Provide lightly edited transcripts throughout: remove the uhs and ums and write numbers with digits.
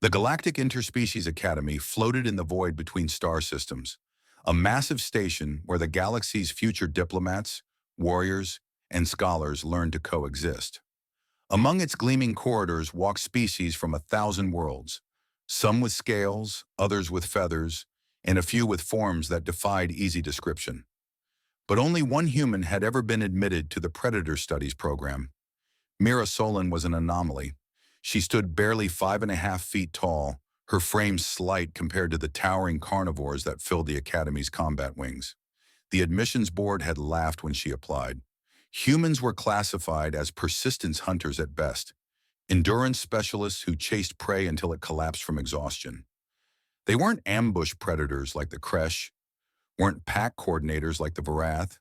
The Galactic Interspecies Academy floated in the void between star systems, a massive station where the galaxy's future diplomats, warriors, and scholars learned to coexist. Among its gleaming corridors walked species from 1,000 worlds, some with scales, others with feathers, and a few with forms that defied easy description. But only one human had ever been admitted to the Predator Studies program. Mira Solon was an anomaly. She stood barely 5.5 feet tall, her frame slight compared to the towering carnivores that filled the Academy's combat wings. The admissions board had laughed when she applied. Humans were classified as persistence hunters at best, endurance specialists who chased prey until it collapsed from exhaustion. They weren't ambush predators like the Kresh, weren't pack coordinators like the Varath,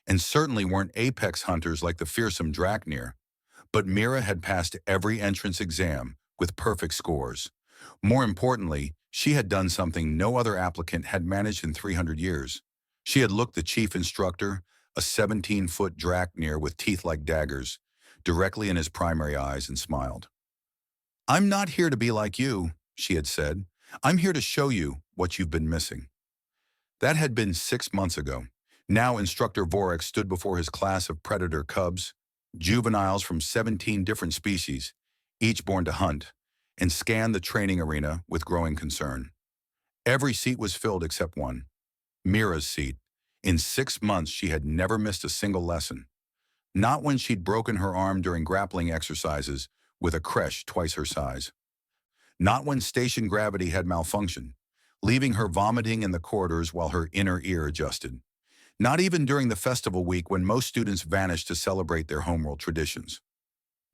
and certainly weren't apex hunters like the fearsome Draknir. But Mira had passed every entrance exam with perfect scores. More importantly, she had done something no other applicant had managed in 300 years. She had looked the chief instructor, a 17-foot Draknir with teeth like daggers, directly in his primary eyes and smiled. "I'm not here to be like you," she had said. "I'm here to show you what you've been missing." That had been 6 months ago. Now Instructor Vorex stood before his class of predator cubs, juveniles from 17 different species, each born to hunt, and scanned the training arena with growing concern. Every seat was filled except one, Mira's seat. In 6 months, she had never missed a single lesson. Not when she'd broken her arm during grappling exercises with a Kresh twice her size. Not when station gravity had malfunctioned, leaving her vomiting in the corridors while her inner ear adjusted. Not even during the festival week when most students vanished to celebrate their homeworld traditions.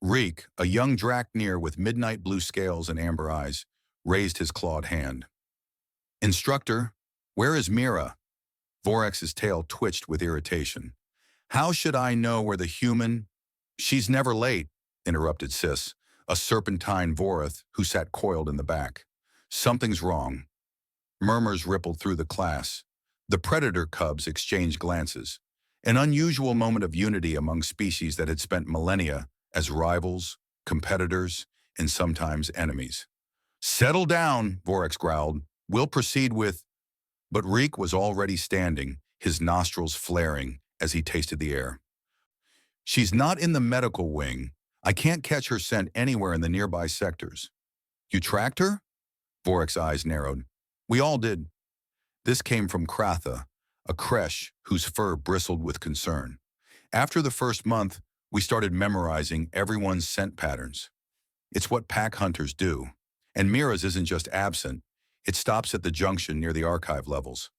Reek, a young Draknir with midnight blue scales and amber eyes, raised his clawed hand. "Instructor, where is Mira?" Vorex's tail twitched with irritation. "How should I know where the human—" "She's never late," interrupted Sis, a serpentine Voreth who sat coiled in the back. "Something's wrong." Murmurs rippled through the class. The predator cubs exchanged glances, an unusual moment of unity among species that had spent millennia as rivals, competitors, and sometimes enemies. "Settle down," Vorex growled. "We'll proceed with—" But Reek was already standing, his nostrils flaring as he tasted the air. "She's not in the medical wing. I can't catch her scent anywhere in the nearby sectors." "You tracked her?" Vorex's eyes narrowed. "We all did." This came from Kratha, a Kresh whose fur bristled with concern. "After the first month, we started memorizing everyone's scent patterns. It's what pack hunters do. And Mira's isn't just absent, it stops at the junction near the archive levels."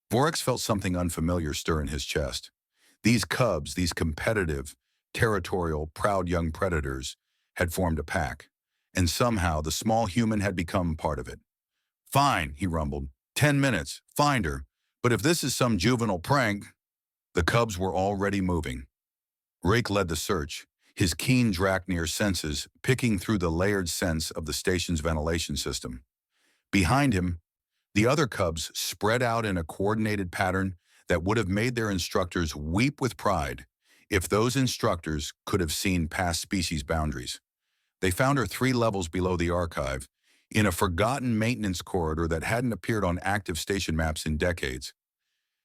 Vorex felt something unfamiliar stir in his chest. These cubs, these competitive, territorial, proud young predators, had formed a pack, and somehow the small human had become part of it. "Fine," he rumbled. 10 minutes, find her. But if this is some juvenile prank—" The cubs were already moving. Rake led the search, his keen Draknir senses picking through the layered scents of the station's ventilation system. Behind him, the other cubs spread out in a coordinated pattern that would have made their instructors weep with pride if those instructors could have seen past species boundaries. They found her 3 levels below the archive, in a forgotten maintenance corridor that hadn't appeared on active station maps in decades.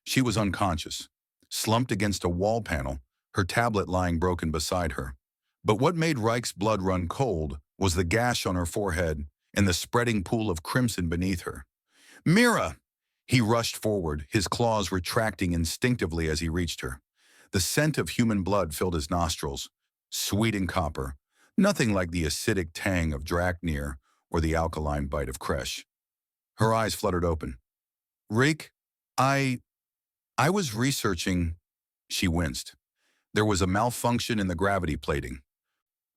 She was unconscious, slumped against a wall panel, her tablet lying broken beside her. But what made Reich's blood run cold was the gash on her forehead and the spreading pool of crimson beneath her. "Mira!" He rushed forward, his claws retracting instinctively as he reached her. The scent of human blood filled his nostrils, sweet and copper, nothing like the acidic tang of Draknir or the alkaline bite of Kresh. Her eyes fluttered open. "Reek, I was researching—" She winced. There was a malfunction in the gravity plating.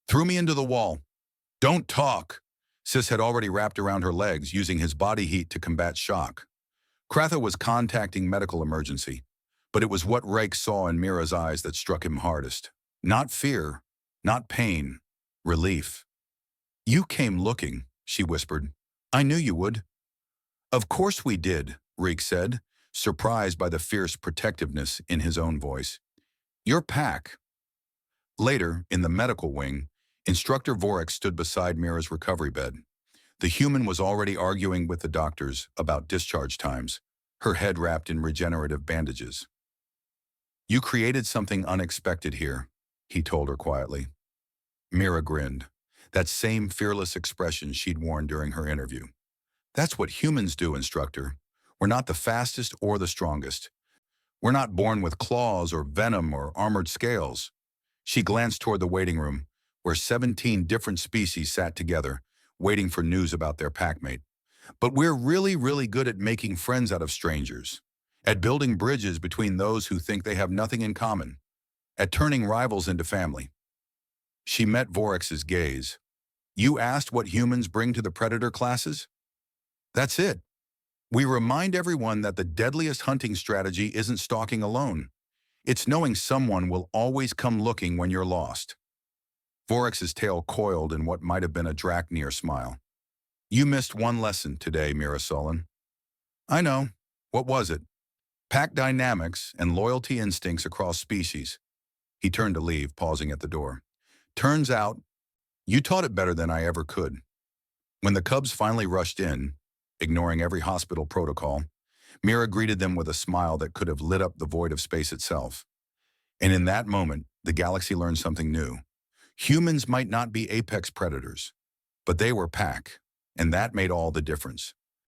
"Threw me into the wall." "Don't talk!" Sis had already wrapped around her legs, using his body heat to combat shock. Kratha was contacting medical emergency, but it was what Reik saw in Mira's eyes that struck him hardest. Not fear, not pain, relief. "You came looking," she whispered. "I knew you would." "Of course we did," Reek said, surprised by the fierce protectiveness in his own voice. "Your pack." Later, in the medical wing, Instructor Vorex stood beside Mira's recovery bed. The human was already arguing with the doctors about discharge times, her head wrapped in regenerative bandages. You created something unexpected here, he told her quietly. Mira grinned, that same fearless expression she'd worn during her interview. That's what humans do, instructor. We're not the fastest or the strongest. We're not born with claws or venom or armored scales. She glanced toward the waiting room, where 17 different species sat together, waiting for news about their packmate. But we're really, really good at making friends out of strangers, at building bridges between those who think they have nothing in common, at turning rivals into family. She met Voryx's gaze. You asked what humans bring to the predator classes? That's it. We remind everyone that the deadliest hunting strategy isn't stalking alone. It's knowing someone will always come looking when you're lost. Voryx's tail coiled in what might have been a Draknir smile. You missed one lesson today, Mira Sullen. I know. What was it? Pack dynamics and loyalty instincts across species. He turned to leave, pausing at the door. Turns out, you taught it better than I ever could. When the cubs finally rushed in, ignoring every hospital protocol, Mira greeted them with a smile that could have lit up the void of space itself. And in that moment, the galaxy learned something new. Humans might not be apex predators, but they were pack, and that made all the difference.